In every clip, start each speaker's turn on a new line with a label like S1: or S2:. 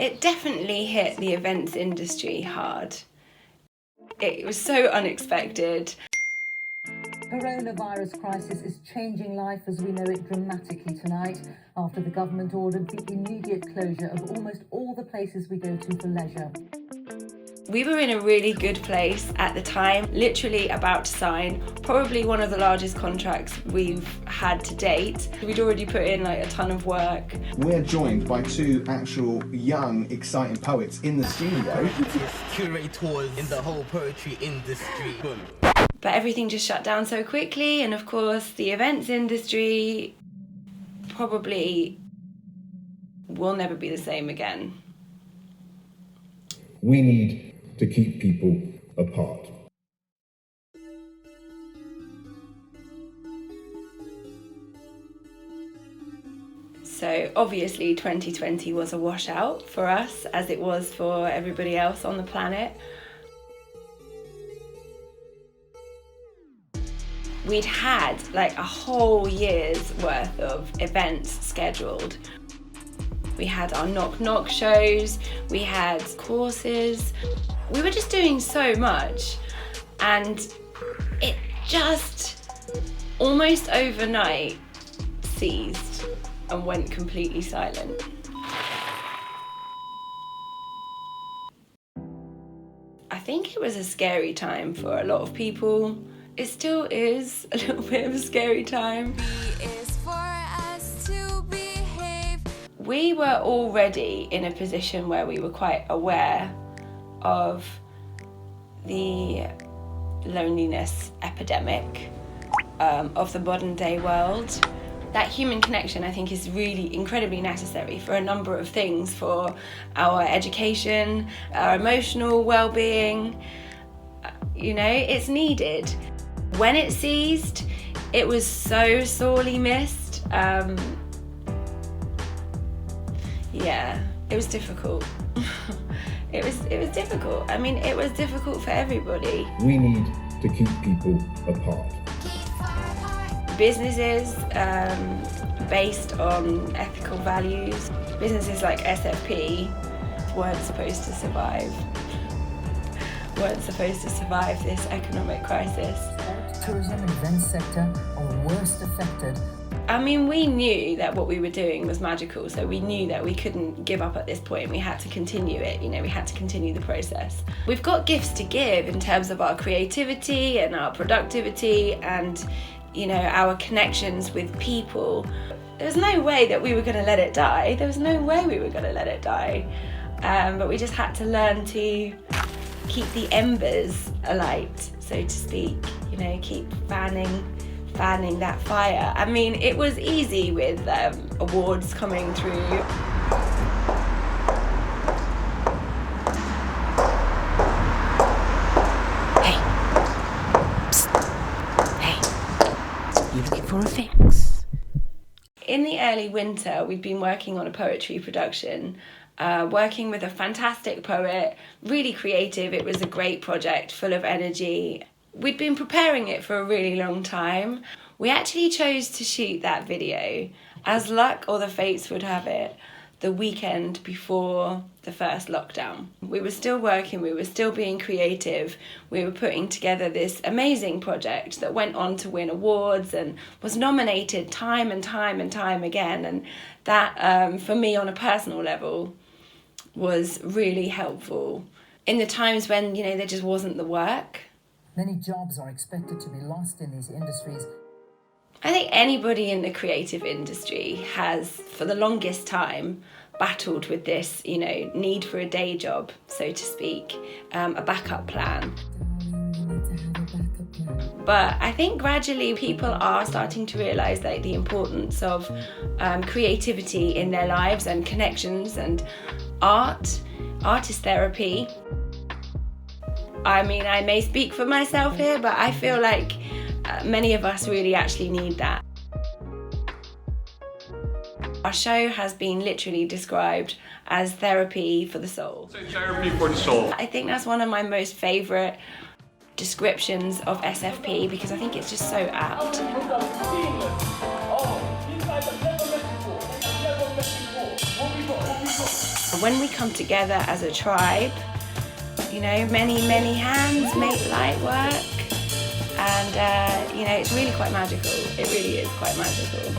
S1: It definitely hit the events industry hard. It was so unexpected.
S2: Coronavirus crisis is changing life as we know it dramatically tonight after the government ordered the immediate closure of almost all the places we go to for leisure.
S1: We were in a really good place at the time, literally about to sign probably one of the largest contracts we've had to date. We'd already put in like a ton of work.
S3: We're joined by two actual young, exciting poets in the studio.
S4: Curators in the whole poetry industry.
S1: But everything just shut down so quickly, and of course the events industry probably will never be the same again.
S5: We need to keep people apart.
S1: So obviously 2020 was a washout for us, as it was for everybody else on the planet. We'd had like a whole year's worth of events scheduled. We had our knock-knock shows, we had courses. We were just doing so much, and it just almost overnight ceased and went completely silent. I think it was a scary time for a lot of people. It still is a little bit of a scary time. We were already in a position where we were quite aware of the loneliness epidemic of the modern day world. That human connection, I think, is really incredibly necessary for a number of things, for our education, our emotional well-being. You know, it's needed. When it ceased, it was so sorely missed. Yeah, it was difficult. It was difficult. I mean, it was difficult for everybody.
S5: We need to keep people apart.
S1: Businesses based on ethical values, businesses like SFP weren't supposed to survive this economic crisis.
S2: Tourism and events sector are worst affected.
S1: I mean, we knew that what we were doing was magical, so we knew that we couldn't give up at this point. We had to continue it, we had to continue the process. We've got gifts to give in terms of our creativity and our productivity and, our connections with people. There's no way that we were going to let it die. There was no way we were going to let it die. But we just had to learn to keep the embers alight, so to speak, keep fanning that fire. I mean, it was easy with awards coming through. Hey. Psst. Hey. You looking for a fix? In the early winter, we'd been working on a poetry production, working with a fantastic poet, really creative. It was a great project, full of energy. We'd been preparing it for a really long time. We actually chose to shoot that video, as luck or the fates would have it, the weekend before the first lockdown. We were still working, we were still being creative. We were putting together this amazing project that went on to win awards and was nominated time and time and time again. And that, for me on a personal level, was really helpful. In the times when, there just wasn't the work.
S2: Many jobs are expected to be lost in these industries.
S1: I think anybody in the creative industry has, for the longest time, battled with this, need for a day job, so to speak, a backup plan. But I think gradually people are starting to realise the importance of creativity in their lives and connections and artist therapy. I mean, I may speak for myself here, but I feel like many of us really actually need that. Our show has been literally described as therapy for the soul.
S6: So therapy for the soul.
S1: I think that's one of my most favourite descriptions of SFP because I think it's just so apt.
S6: Oh,
S1: When we come together as a tribe, you know, many hands make light work, and you know, it's really quite magical. It really is quite magical.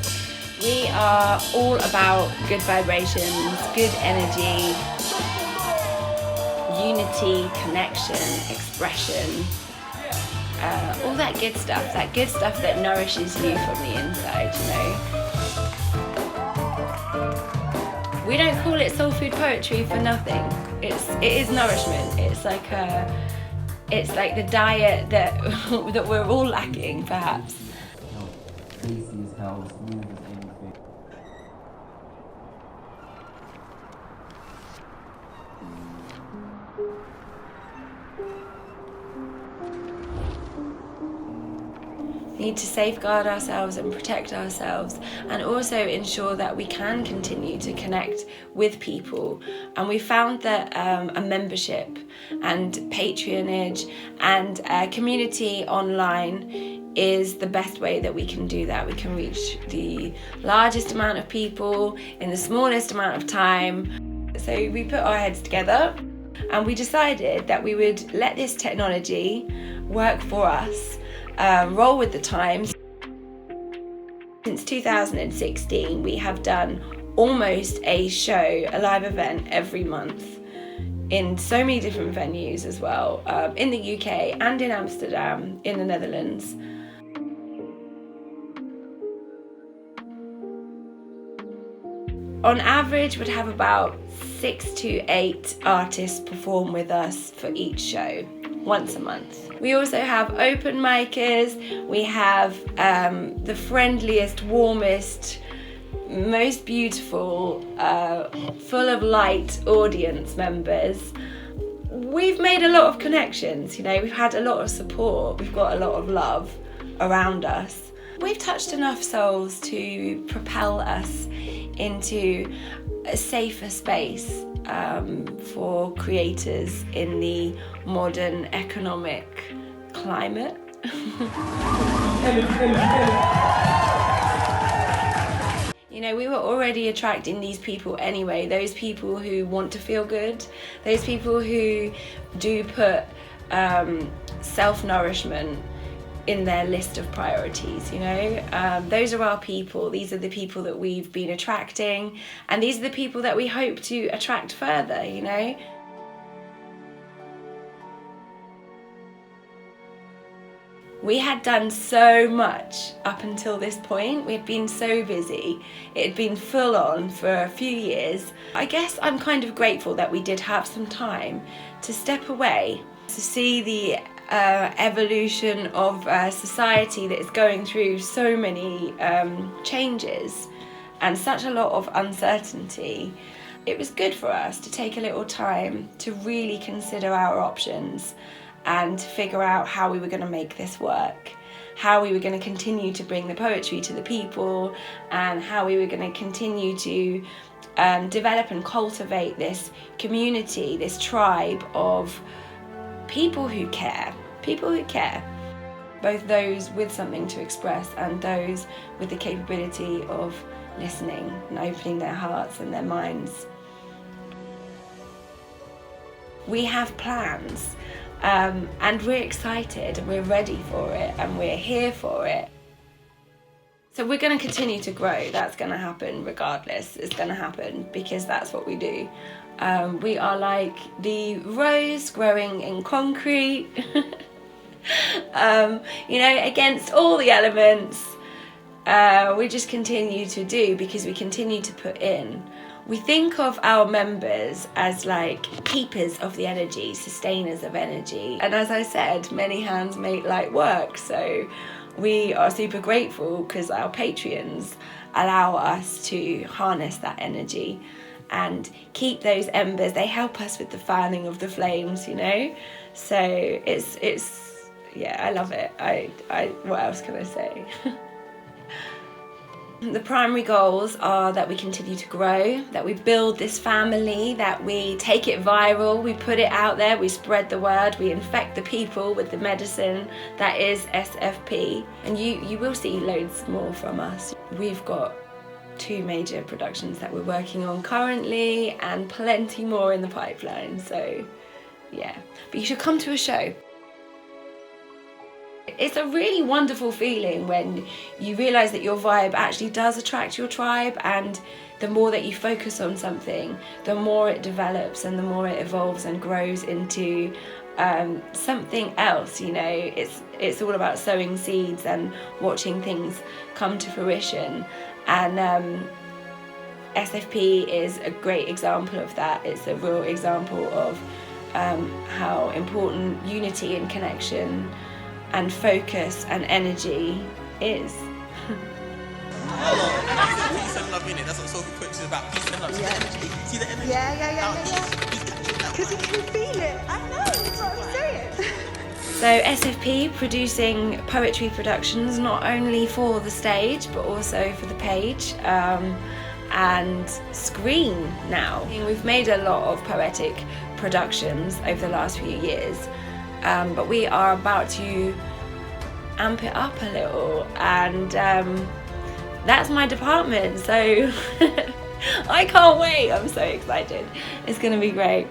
S1: We are all about good vibrations, good energy, unity, connection, expression, all that good stuff that nourishes you from the inside, you know. We don't call it soul food poetry for nothing. It is nourishment. It's like the diet that that we're all lacking, perhaps.
S6: Easy as hell, smooth as anything.
S1: We need to safeguard ourselves and protect ourselves, and also ensure that we can continue to connect with people. And we found that a membership and patronage and a community online is the best way that we can do that. We can reach the largest amount of people in the smallest amount of time. So we put our heads together and we decided that we would let this technology work for us. Roll with the times. Since 2016, we have done almost a show, a live event every month in so many different venues as well, in the UK and in Amsterdam, in the Netherlands. On average, we'd have about 6 to 8 artists perform with us for each show, once a month. We also have open micers, we have the friendliest, warmest, most beautiful, full of light audience members. We've made a lot of connections, you know, we've had a lot of support, we've got a lot of love around us. We've touched enough souls to propel us into a safer space for creators in the modern economic climate. You know, we were already attracting these people anyway, those people who want to feel good, those people who do put self-nourishment in their list of priorities, you know. Those are our people. These are the people that we've been attracting, and these are the people that we hope to attract further, you know. We had done so much up until this point. We had been so busy. It had been full on for a few years. I guess I'm kind of grateful that we did have some time to step away, to see the evolution of society that is going through so many changes and such a lot of uncertainty. It was good for us to take a little time to really consider our options and figure out how we were going to make this work, how we were going to continue to bring the poetry to the people, and how we were going to continue to develop and cultivate this community, this tribe of people who care, both those with something to express and those with the capability of listening and opening their hearts and their minds. We have plans, and we're excited and we're ready for it and we're here for it. So we're going to continue to grow. That's going to happen regardless. It's going to happen because that's what we do. We are like the rose growing in concrete, you know, against all the elements. We just continue to do because we continue to put in. We think of our members as like keepers of the energy, sustainers of energy. And as I said, many hands make light work. So we are super grateful because our Patreons allow us to harness that energy and keep those embers. They help us with the fanning of the flames, you know. So it's yeah, I love it. I what else can I say? The primary goals are that we continue to grow, that we build this family, that we take it viral, we put it out there, we spread the word, we infect the people with the medicine that is SFP. And you will see loads more from us. We've got 2 major productions that we're working on currently, and plenty more in the pipeline. So yeah, but you should come to a show. It's a really wonderful feeling when you realise that your vibe actually does attract your tribe, and the more that you focus on something, the more it develops and the more it evolves and grows into something else. You know, it's all about sowing seeds and watching things come to fruition, and SFP is a great example of that. It's a real example of how important unity and connection and focus and energy is.
S4: Peace and love, innit? That's what Sophie Quicks is about. Peace and love. Yeah. See the energy?
S7: Yeah. Because you can feel it. I know, that's what I'm saying.
S1: So SFP producing poetry productions not only for the stage but also for the page and screen now. We've made a lot of poetic productions over the last few years, but we are about to amp it up a little, and that's my department, so I can't wait. I'm so excited. It's gonna be great.